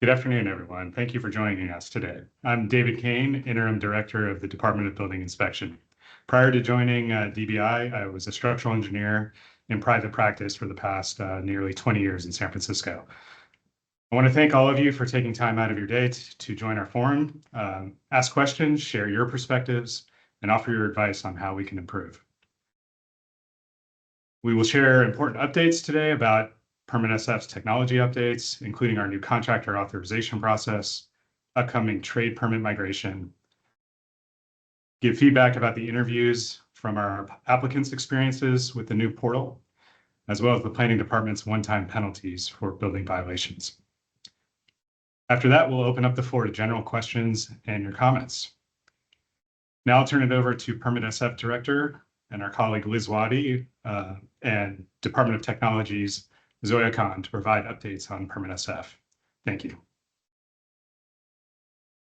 Good afternoon, everyone. Thank you for joining us today. I'm David Kane, Interim Director of the Department of Building Inspection. Prior to joining DBI, I was a structural engineer in private practice for the past nearly 20 years in San Francisco. I want to thank all of you for taking time out of your day to join our forum, ask questions, share your perspectives, and offer your advice on how we can improve. We will share important updates today about PermitSF's technology updates, including our new contractor authorization process, upcoming trade permit migration, give feedback about the interviews from our applicants' experiences with the new portal, as well as the planning department's one-time penalties for building violations. After that, we'll open up the floor to general questions and your comments. Now I'll turn it over to PermitSF Director and our colleague Liz Waddy and Department of Technology's Zoya Khan to provide updates on PermitSF. Thank you.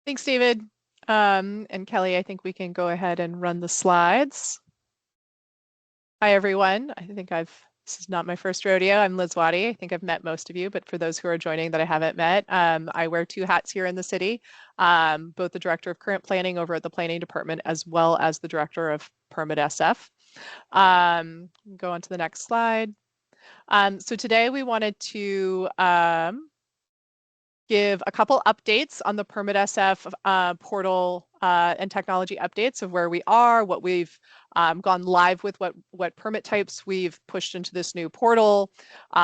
Thanks, David. And Kelly, I think we can go ahead and run the slides. Hi, everyone. This is not my first rodeo. I'm Liz Waddy. I think I've met most of you, but for those who are joining that I haven't met, I wear two hats here in the city, both the Director of Current Planning over at the Planning Department, as well as the Director of PermitSF. Go on to the next slide. So today we wanted to give a couple updates on the PermitSF portal and technology updates of where we are, what we've gone live with, what permit types we've pushed into this new portal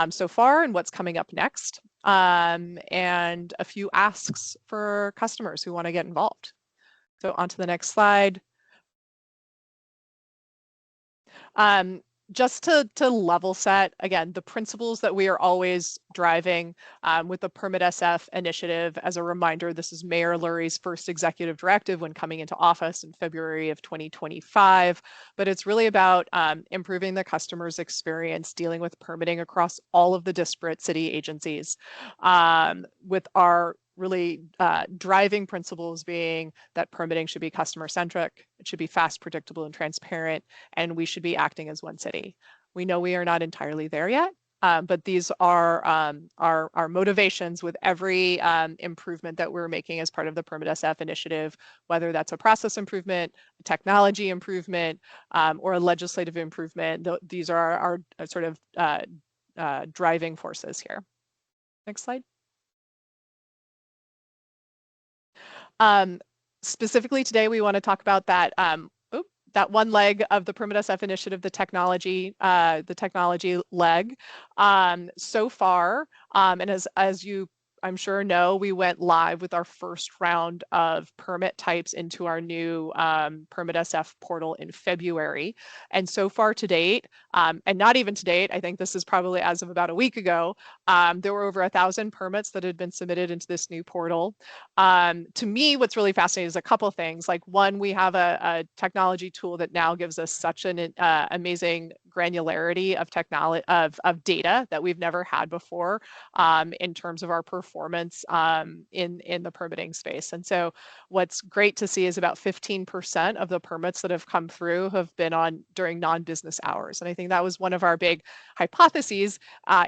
so far, and what's coming up next, and a few asks for customers who want to get involved. So on to the next slide. Just to level set, again, the principles that we are always driving with the PermitSF initiative. As a reminder, this is Mayor Lurie's first executive directive when coming into office in February of 2025. But it's really about improving the customer's experience dealing with permitting across all of the disparate city agencies, with our really driving principles being that permitting should be customer-centric, it should be fast, predictable, and transparent, and we should be acting as one city. We know we are not entirely there yet, but these are our motivations with every improvement that we're making as part of the PermitSF initiative, whether that's a process improvement, a technology improvement, or a legislative improvement. These are our sort of driving forces here. Next slide. Specifically today, we want to talk about that that one leg of the PermitSF initiative, the technology leg. So far, and as you I'm sure know, we went live with our first round of permit types into our new PermitSF portal in February. And so far to date, and not even to date, I think this is probably as of about a week ago, there were over 1,000 permits that had been submitted into this new portal. To me, what's really fascinating is a couple of things. Like one, we have a technology tool that now gives us such an amazing granularity of technology of data that we've never had before in terms of our performance in the permitting space. And so what's great to see is about 15% of the permits that have come through have been on during non-business hours. And I think that was one of our big hypotheses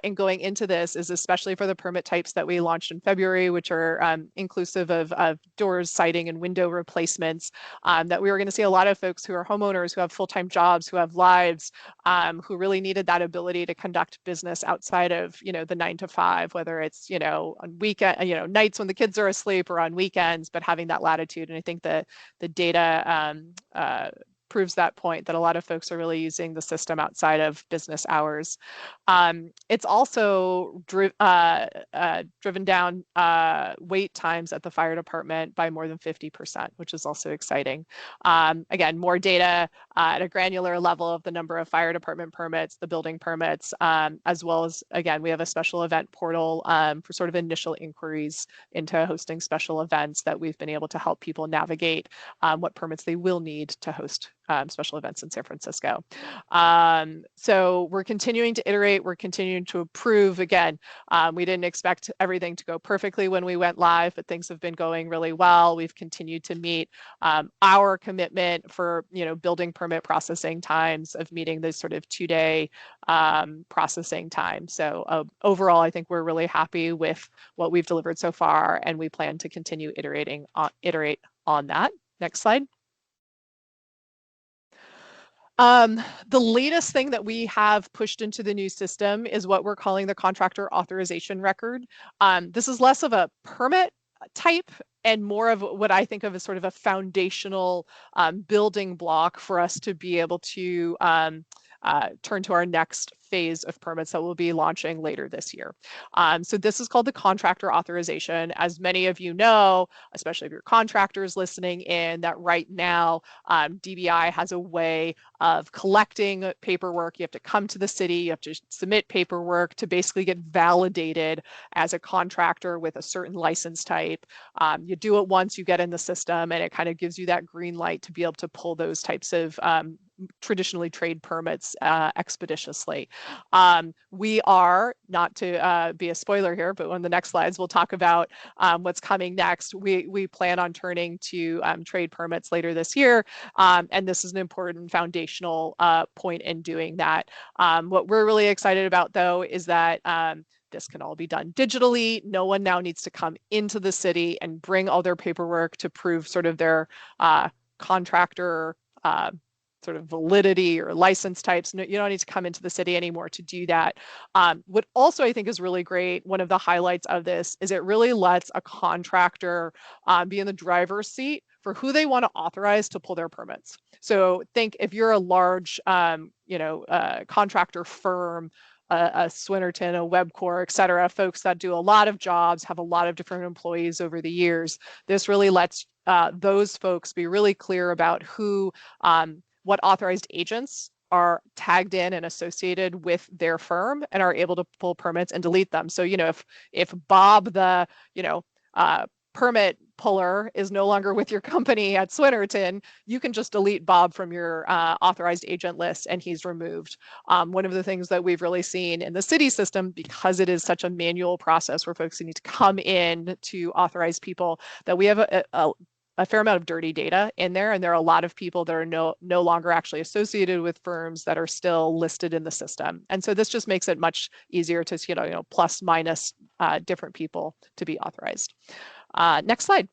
in going into this, is especially for the permit types that we launched in February, which are inclusive of doors, siding, and window replacements, that we were going to see a lot of folks who are homeowners, who have full-time jobs, who have lives, who really needed that ability to conduct business outside of, the 9 to 5, whether it's, on weekend, nights when the kids are asleep or on weekends, but having that latitude. And I think the data proves that point, that a lot of folks are really using the system outside of business hours. It's also driven down wait times at the fire department by more than 50%, which is also exciting. Again, more data at a granular level of the number of fire department permits, the building permits, as well as, again, we have a special event portal for sort of initial inquiries into hosting special events that we've been able to help people navigate what permits they will need to host special events in San Francisco. So we're continuing to iterate, we're continuing to improve. Again, we didn't expect everything to go perfectly when we went live, but things have been going really well. We've continued to meet our commitment for building permit processing times of meeting this sort of 2-day processing time. So overall, I think we're really happy with what we've delivered so far, and we plan to continue iterate on that. Next slide. The latest thing that we have pushed into the new system is what we're calling the contractor authorization record. This is less of a permit type and more of what I think of as sort of a foundational building block for us to be able to turn to our next phase of permits that we'll be launching later this year. So this is called the contractor authorization. As many of you know, especially if you're contractors listening in, that right now DBI has a way of collecting paperwork. You have to come to the city, you have to submit paperwork to basically get validated as a contractor with a certain license type. You do it once, you get in the system, and it kind of gives you that green light to be able to pull those types of traditionally trade permits expeditiously. We are, not to be a spoiler here, but on the next slides, we'll talk about what's coming next. We plan on turning to trade permits later this year, and this is an important foundational point in doing that. What we're really excited about, though, is that this can all be done digitally. No one now needs to come into the city and bring all their paperwork to prove sort of their contractor sort of validity or license types. No, you don't need to come into the city anymore to do that. What also I think is really great, one of the highlights of this, is it really lets a contractor be in the driver's seat for who they want to authorize to pull their permits. So think if you're a large, contractor firm, a Swinnerton, a Webcor, et cetera, folks that do a lot of jobs, have a lot of different employees over the years. This really lets those folks be really clear about who, what authorized agents are tagged in and associated with their firm and are able to pull permits and delete them. So, if Bob, the, permit puller, is no longer with your company at Swinnerton, you can just delete Bob from your authorized agent list and he's removed. One of the things that we've really seen in the city system, because it is such a manual process where folks need to come in to authorize people, that we have a fair amount of dirty data in there, and there are a lot of people that are no longer actually associated with firms that are still listed in the system. And so this just makes it much easier to plus minus different people to be authorized. Next slide.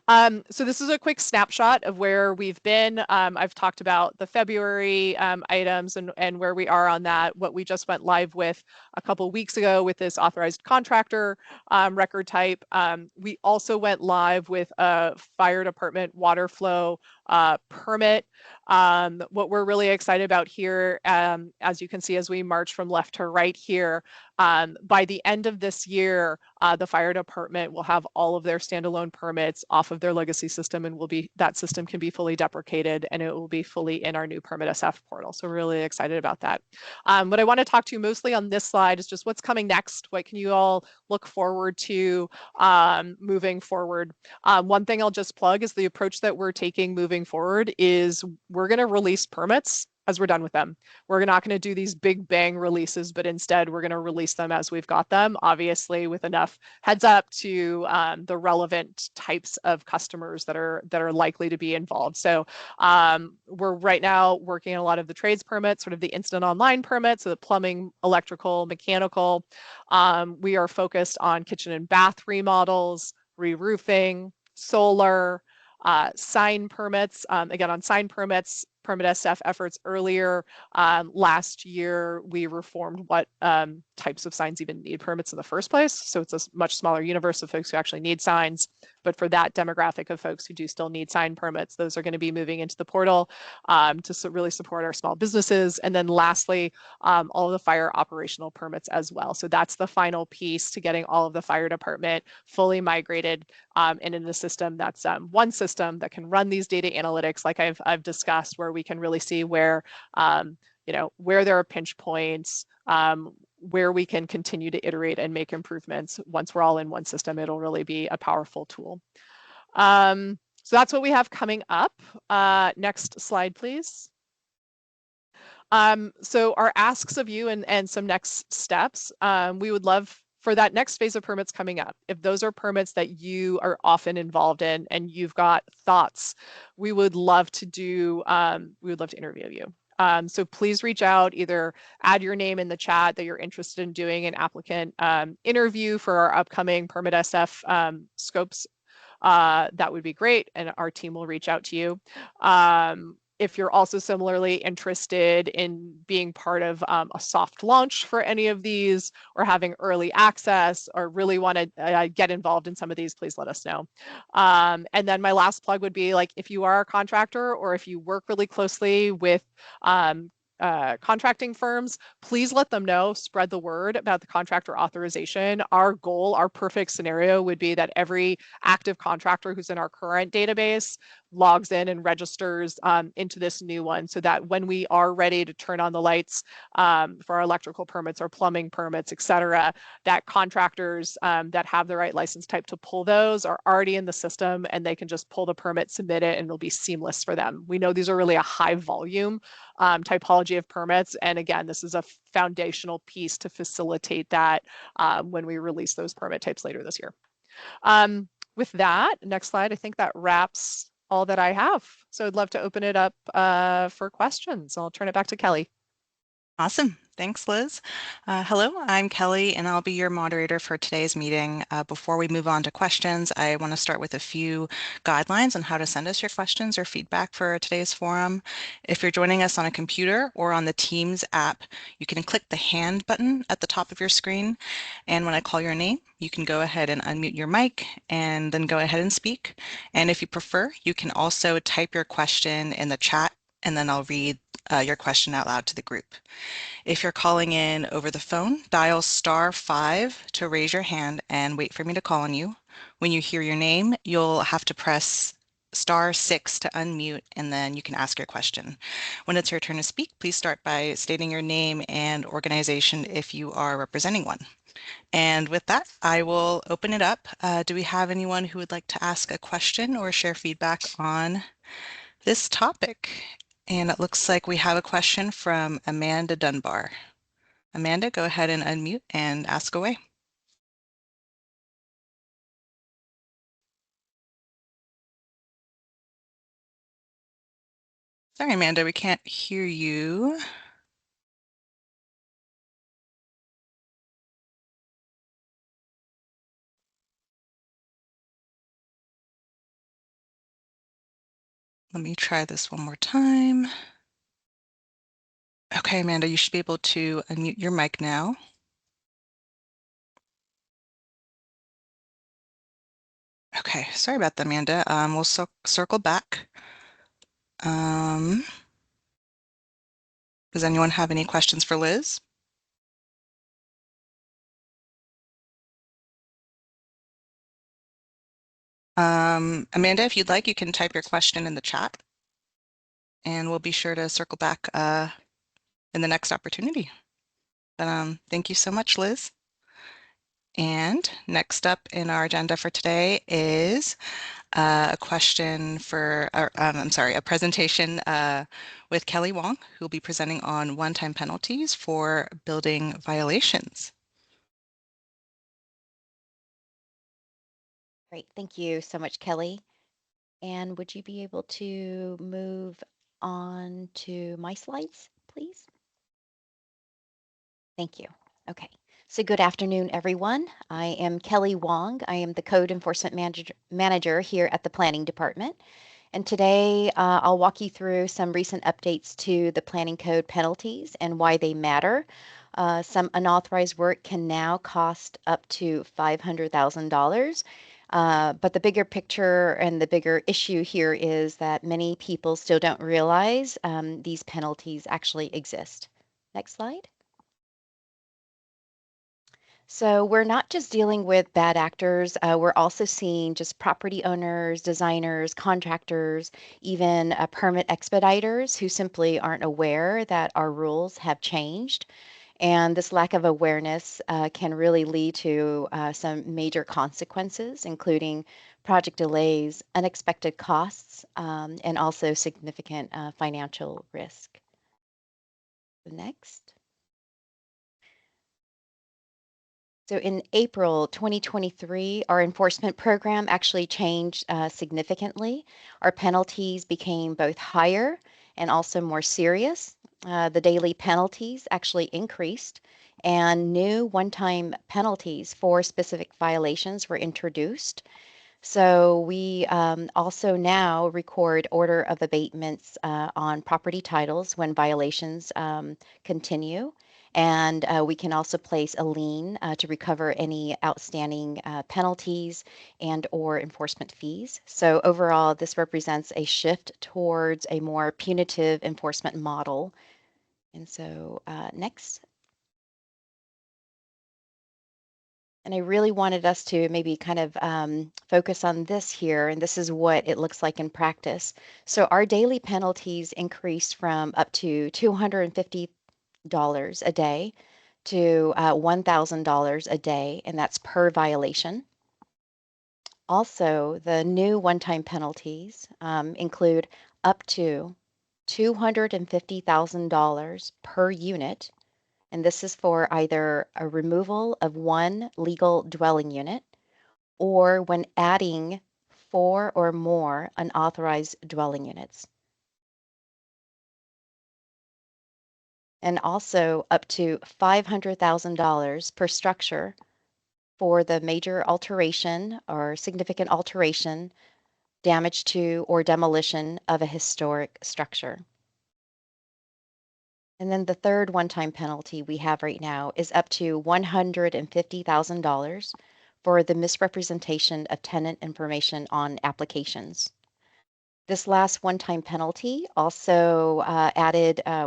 So this is a quick snapshot of where we've been. I've talked about the February items and where we are on that, what we just went live with a couple weeks ago with this authorized contractor record type. We also went live with a fire department water flow permit. What we're really excited about here, as you can see as we march from left to right here, by the end of this year, the fire department will have all of their standalone permits off of their legacy system, and that system can be fully deprecated, and it will be fully in our new PermitSF portal. So we're really excited about that. What I want to talk to you mostly on this slide is just what's coming next. What can you all look forward to moving forward? One thing I'll just plug is the approach that we're taking moving forward is we're going to release permits as we're done with them. We're not going to do these big bang releases, but instead we're going to release them as we've got them, obviously with enough heads up to the relevant types of customers that are likely to be involved. So we're right now working on a lot of the trades permits, sort of the instant online permits, so the plumbing, electrical, mechanical. We are focused on kitchen and bath remodels, re-roofing, solar, sign permits. Again, on sign permits, PermitSF efforts earlier last year, we reformed what types of signs even need permits in the first place. So it's a much smaller universe of folks who actually need signs. But for that demographic of folks who do still need sign permits, those are going to be moving into the portal to really support our small businesses. And then lastly, all of the fire operational permits as well. So that's the final piece to getting all of the fire department fully migrated and in the system. That's one system that can run these data analytics like I've discussed, where we can really see where where there are pinch points, where we can continue to iterate and make improvements. Once we're all in one system, it'll really be a powerful tool. So that's what we have coming up. Next slide, please. So our asks of you and some next steps, we would love for that next phase of permits coming up. If those are permits that you are often involved in and you've got thoughts, we would love to interview you. So please reach out, either add your name in the chat that you're interested in doing an applicant interview for our upcoming PermitSF scopes. That would be great, and our team will reach out to you. If you're also similarly interested in being part of a soft launch for any of these, or having early access, or really want to get involved in some of these, please let us know. And then my last plug would be, like, if you are a contractor or if you work really closely with contracting firms, please let them know, spread the word about the contractor authorization. Our goal, our perfect scenario would be that every active contractor who's in our current database logs in and registers into this new one, so that when we are ready to turn on the lights for our electrical permits or plumbing permits, et cetera, that contractors that have the right license type to pull those are already in the system, and they can just pull the permit, submit it, and it'll be seamless for them. We know these are really a high volume typology of permits, and again, this is a foundational piece to facilitate that when we release those permit types later this year. With that, next slide, I think that wraps all that I have. So I'd love to open it up for questions. I'll turn it back to Kelly. Awesome. Thanks, Liz. Hello, I'm Kelly, and I'll be your moderator for today's meeting. Before we move on to questions, I want to start with a few guidelines on how to send us your questions or feedback for today's forum. If you're joining us on a computer or on the Teams app, you can click the hand button at the top of your screen. And when I call your name, you can go ahead and unmute your mic and then go ahead and speak. And if you prefer, you can also type your question in the chat, and then I'll read your question out loud to the group. If you're calling in over the phone, dial *5 to raise your hand and wait for me to call on you. When you hear your name, you'll have to press *6 to unmute, and then you can ask your question. When it's your turn to speak, please start by stating your name and organization if you are representing one. And with that, I will open it up. Do we have anyone who would like to ask a question or share feedback on this topic? And it looks like we have a question from Amanda Dunbar. Amanda, go ahead and unmute and ask away. Sorry, Amanda, we can't hear you. Let me try this one more time. Okay, Amanda, you should be able to unmute your mic now. Okay, sorry about that, Amanda. We'll circle back. Does anyone have any questions for Liz? Amanda, if you'd like, you can type your question in the chat, and we'll be sure to circle back in the next opportunity. But thank you so much, Liz. And next up in our agenda for today is a presentation with Kelly Wong, who will be presenting on one-time penalties for building violations. Great, thank you so much, Kelly. And would you be able to move on to my slides, please? Thank you. Okay, so good afternoon, everyone. I am Kelly Wong. I am the Code Enforcement Manager here at the Planning Department. And today I'll walk you through some recent updates to the Planning Code penalties and why they matter. Some unauthorized work can now cost up to $500,000. But the bigger picture and the bigger issue here is that many people still don't realize these penalties actually exist. Next slide. So we're not just dealing with bad actors, we're also seeing just property owners, designers, contractors, even permit expediters who simply aren't aware that our rules have changed. And this lack of awareness can really lead to some major consequences, including project delays, unexpected costs, and also significant financial risk. Next. So in April 2023, our enforcement program actually changed significantly. Our penalties became both higher and also more serious. The daily penalties actually increased, and new one-time penalties for specific violations were introduced. So we also now record order of abatements on property titles when violations continue. And we can also place a lien to recover any outstanding penalties and or enforcement fees. So overall, this represents a shift towards a more punitive enforcement model. And so next. And I really wanted us to maybe kind of focus on this here, and this is what it looks like in practice. So our daily penalties increased from up to $250 a day to $1,000 a day, and that's per violation. Also, the new one-time penalties include up to $250,000 per unit, and this is for either a removal of one legal dwelling unit or when adding 4 or more unauthorized dwelling units. And also up to $500,000 per structure for the major alteration or significant alteration, damage to or demolition of a historic structure. And then the third one-time penalty we have right now is up to $150,000 for the misrepresentation of tenant information on applications. This last one-time penalty also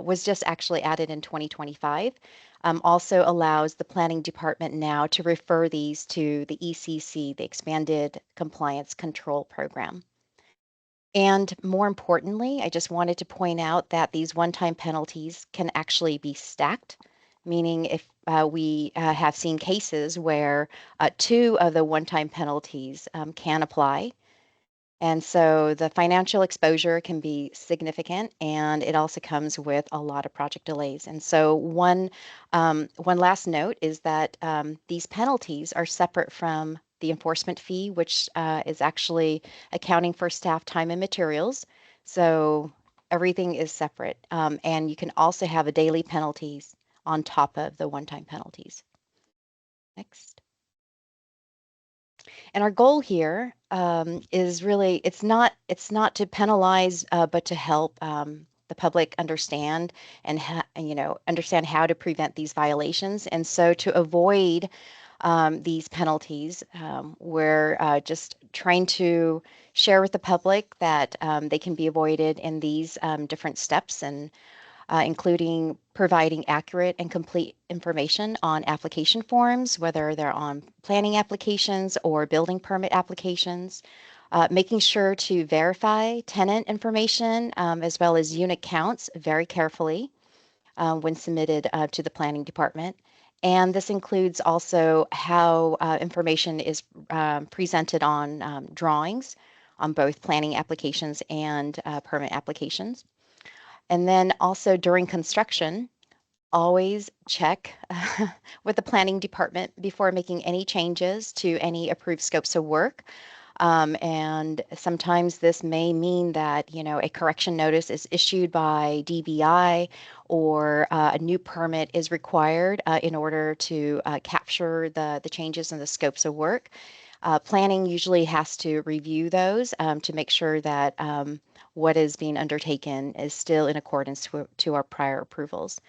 was just actually added in 2025. Also allows the planning department now to refer these to the ECC, the Expanded Compliance Control Program. And more importantly, I just wanted to point out that these one-time penalties can actually be stacked, meaning if we have seen cases where 2 of the one-time penalties can apply. And so the financial exposure can be significant, and it also comes with a lot of project delays. And so one last note is that these penalties are separate from the enforcement fee, which is actually accounting for staff time and materials. So everything is separate. And you can also have a daily penalties on top of the one-time penalties. Next. And our goal here is really, it's not to penalize, but to help the public understand and understand how to prevent these violations. And so to avoid these penalties, we're just trying to share with the public that they can be avoided in these different steps, and including providing accurate and complete information on application forms, whether they're on planning applications or building permit applications, making sure to verify tenant information as well as unit counts very carefully when submitted to the planning department. And this includes also how information is presented on drawings on both planning applications and permit applications. And then also during construction, always check with the planning department before making any changes to any approved scopes of work. And sometimes this may mean that, a correction notice is issued by DBI, or a new permit is required in order to capture the changes in the scopes of work. Planning usually has to review those to make sure that what is being undertaken is still in accordance to our prior approvals.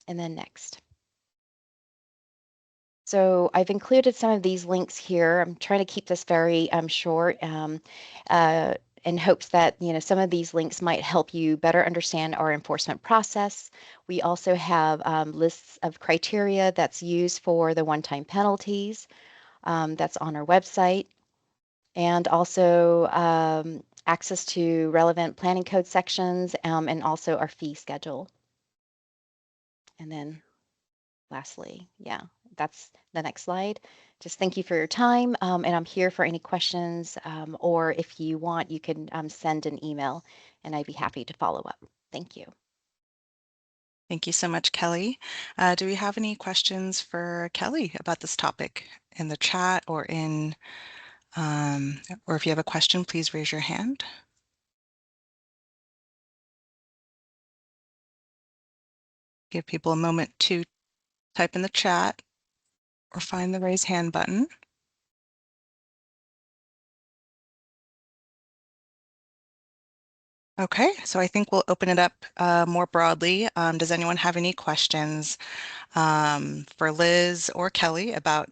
And then next. So I've included some of these links here. I'm trying to keep this very short in hopes that some of these links might help you better understand our enforcement process. We also have lists of criteria that's used for the one-time penalties that's on our website, and also access to relevant planning code sections and also our fee schedule. And then lastly, yeah, that's the next slide. just thank you for your time, and I'm here for any questions, or if you want, you can send an email, and I'd be happy to follow up. Thank you. Thank you so much, Kelly. Do we have any questions for Kelly about this topic in the chat or or if you have a question, please raise your hand. Give people a moment to type in the chat or find the raise hand button. Okay, so I think we'll open it up more broadly. Does anyone have any questions for Liz or Kelly about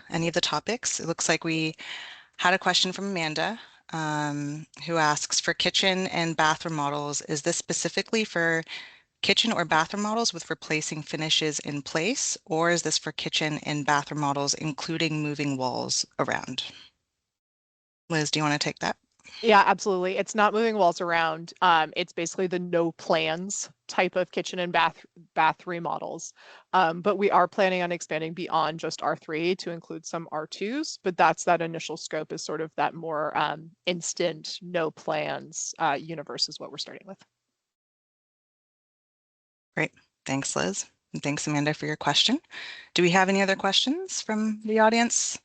any of the topics? It looks like we had a question from Amanda who asks, for kitchen and bathroom models, is this specifically for kitchen or bathroom models with replacing finishes in place, or is this for kitchen and bathroom models including moving walls around? Liz, do you want to take that? Yeah, absolutely. It's not moving walls around. It's basically the no plans type of kitchen and bath remodels. But we are planning on expanding beyond just R3 to include some R2s, but that initial scope is sort of that more instant no plans universe is what we're starting with. Great. Thanks, Liz. And thanks, Amanda, for your question. Do we have any other questions from the audience?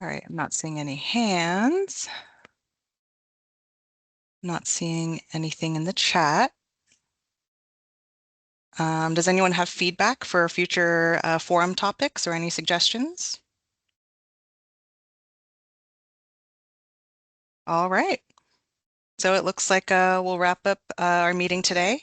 All right, I'm not seeing any hands. Not seeing anything in the chat. Does anyone have feedback for future forum topics or any suggestions? All right. So it looks like we'll wrap up our meeting today.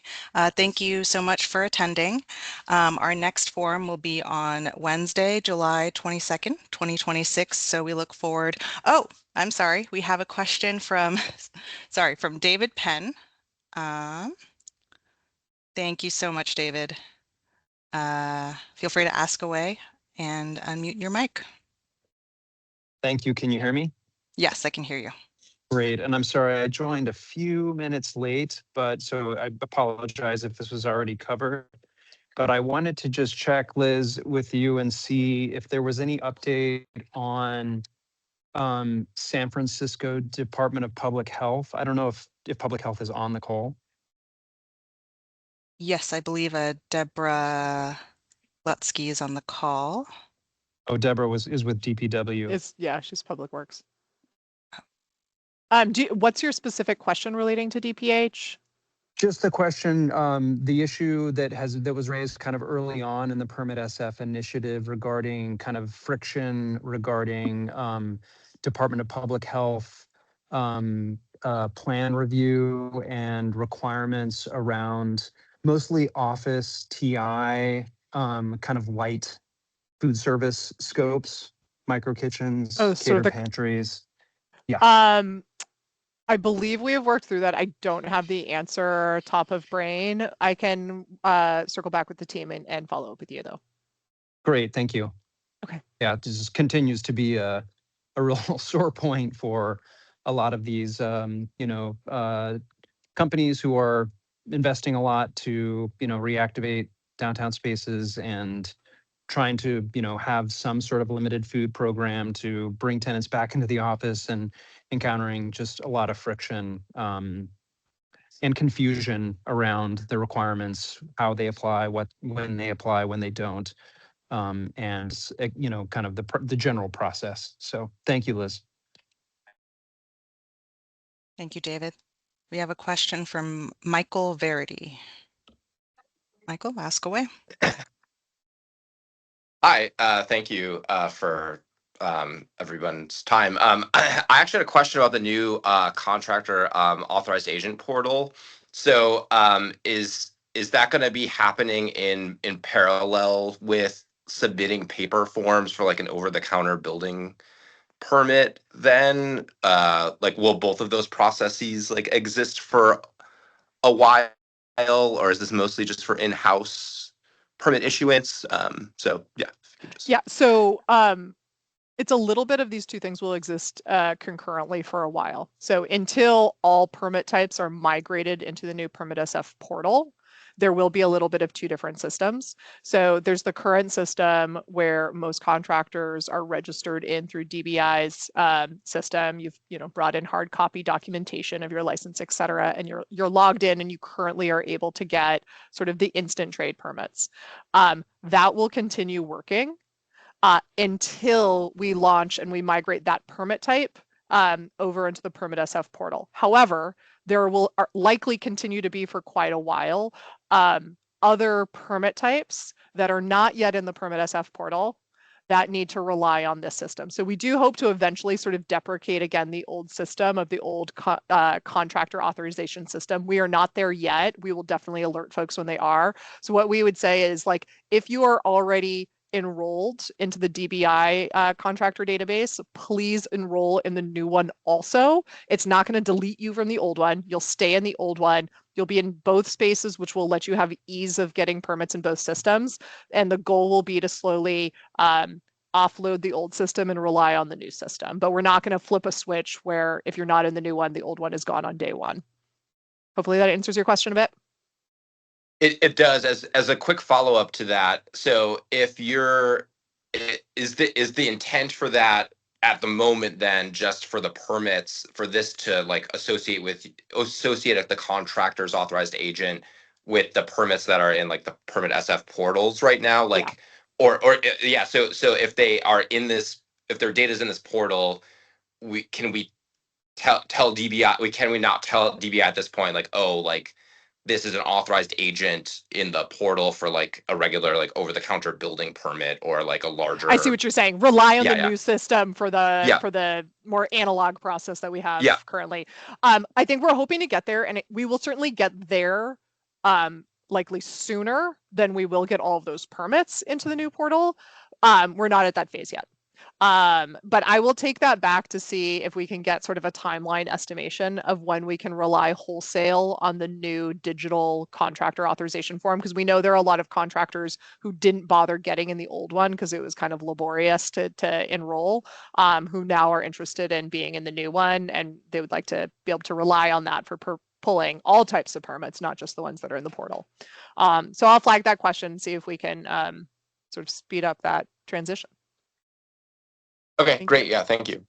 Thank you so much for attending. Our next forum will be on Wednesday, July 22nd, 2026. So we look forward. Oh, I'm sorry. We have a question from, sorry, from David Penn. Thank you so much, David. Feel free to ask away and unmute your mic. Thank you. Can you hear me? Yes, I can hear you. Great. And I'm sorry, I joined a few minutes late, but so I apologize if this was already covered. But I wanted to just check, Liz, with you and see if there was any update on San Francisco Department of Public Health. I don't know if Public Health is on the call. Yes, I believe Deborah Lutsky is on the call. Oh, Deborah is with DPW. Yeah, she's Public Works. What's your specific question relating to DPH? Just the question, the issue that was raised kind of early on in the PermitSF initiative regarding kind of friction regarding Department of Public Health plan review and requirements around mostly office TI, kind of light food service scopes, micro kitchens, catered pantries. Yeah. I believe we have worked through that. I don't have the answer top of brain. I can circle back with the team and follow up with you though. Great, thank you. Okay. Yeah, this just continues to be a real sore point for a lot of these, companies who are investing a lot to, reactivate downtown spaces and trying to, have some sort of limited food program to bring tenants back into the office, and encountering just a lot of friction and confusion around the requirements, how they apply, when they apply, when they don't, and kind of the general process. So thank you, Liz. Thank you, David. We have a question from Michael Verity. Michael, ask away. Hi, thank you for everyone's time. I actually had a question about the new contractor authorized agent portal. So is that going to be happening in parallel with submitting paper forms for like an over-the-counter building permit then? Like, will both of those processes like exist for a while, or is this mostly just for in-house permit issuance? So yeah. Yeah, so it's a little bit of these two things will exist concurrently for a while. So until all permit types are migrated into the new PermitSF portal, there will be a little bit of two different systems. So there's the current system where most contractors are registered in through DBI's system. You've brought in hard copy documentation of your license, et cetera, and you're logged in, and you currently are able to get sort of the instant trade permits. That will continue working until we launch and we migrate that permit type over into the PermitSF portal. However, there will likely continue to be for quite a while other permit types that are not yet in the PermitSF portal that need to rely on this system. So we do hope to eventually sort of deprecate again the old system of the old contractor authorization system. We are not there yet. We will definitely alert folks when they are. So what we would say is, like, if you are already enrolled into the DBI contractor database, please enroll in the new one also. It's not going to delete you from the old one. You'll stay in the old one. You'll be in both spaces, which will let you have ease of getting permits in both systems. And the goal will be to slowly offload the old system and rely on the new system. But we're not going to flip a switch where if you're not in the new one, the old one is gone on day one. Hopefully that answers your question a bit. It does. As a quick follow-up to that, so if you're, is the intent for that at the moment then just for the permits for this to like associate the contractor's authorized agent with the permits that are in like the PermitSF portals right now, like, or yeah, so if they are in this, if their data is in this portal, can we tell DBI, can we not tell DBI at this point, like, oh, like, this is an authorized agent in the portal for like a regular, like, over-the-counter building permit or like a larger. I see what you're saying. Rely on the new system for the more analog process that we have currently. I think we're hoping to get there, and we will certainly get there likely sooner than we will get all of those permits into the new portal. We're not at that phase yet. But I will take that back to see if we can get sort of a timeline estimation of when we can rely wholesale on the new digital contractor authorization form, because we know there are a lot of contractors who didn't bother getting in the old one because it was kind of laborious to enroll, who now are interested in being in the new one, and they would like to be able to rely on that for pulling all types of permits, not just the ones that are in the portal. So I'll flag that question and see if we can sort of speed up that transition. Okay, great. Yeah, thank you.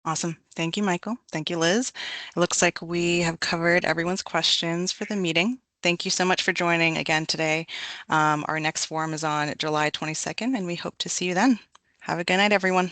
Awesome. Thank you, Michael. Thank you, Liz. It looks like we have covered everyone's questions for the meeting. Thank you so much for joining again today. Our next forum is on July 22nd, and we hope to see you then. Have a good night, everyone.